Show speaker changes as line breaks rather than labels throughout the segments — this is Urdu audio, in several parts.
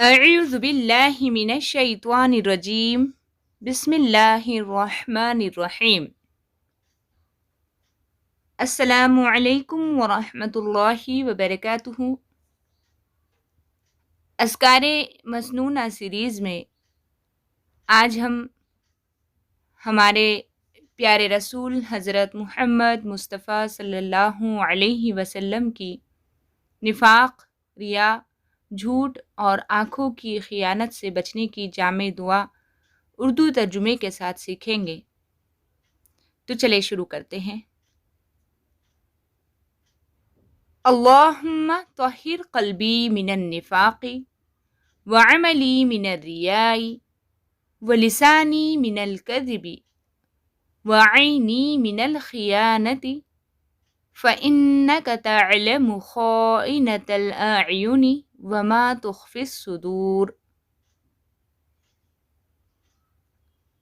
اعوذ باللہ من الشیطان الرجیم بسم اللہ الرحمن الرحیم السلام علیکم ورحمۃ اللہ وبرکاتہ۔ اذکار مسنونہ سیریز میں آج ہم ہمارے پیارے رسول حضرت محمد مصطفیٰ صلی اللہ علیہ وسلم کی نفاق، ریا، جھوٹ اور آنکھوں کی خیانت سے بچنے کی جامع دعا اردو ترجمے کے ساتھ سیکھیں گے۔ تو چلے شروع کرتے ہیں۔ اللہم طہر قلبی من النفاق وعملی من الریاء ولسانی من الکذب وعینی من الخیانت فإنک تعلم خائنۃ الأعین وما تخفی الصدور۔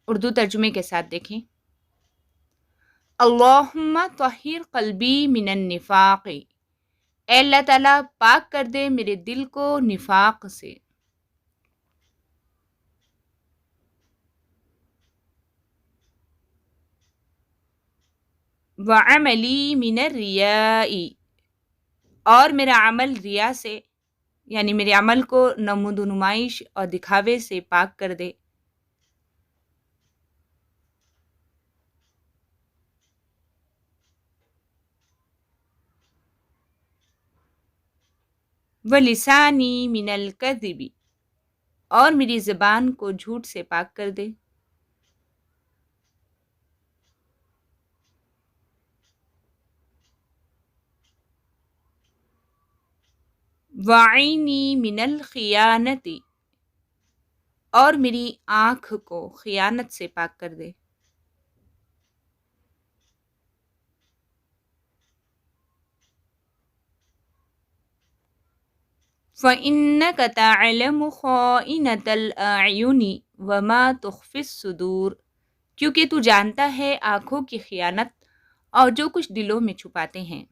اردو ترجمے کے ساتھ دیکھیں۔ اللہم طہر قلبی من النفاق، اے اللہ تعالیٰ پاک کر دے میرے دل کو نفاق سے۔ وعملی من الریاء، اور میرا عمل ریا سے یعنی میرے عمل کو نمود و نمائش اور دکھاوے سے پاک کر دے۔ وَلِسَانِي مِنَ الْكَذِبِ، اور میری زبان کو جھوٹ سے پاک کر دے۔ وَعَيْنِي مِنَ الْخِيَانَةِ، اور میری آنکھ کو خیانت سے پاک کر دے۔ فَإِنَّكَ تَعْلَمُ خَائِنَةَ الْأَعْيُنِ وَمَا تُخْفِي الصُّدُورِ، کیونکہ تو جانتا ہے آنکھوں کی خیانت اور جو کچھ دلوں میں چھپاتے ہیں۔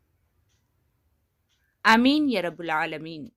آمین یا رب العالمین۔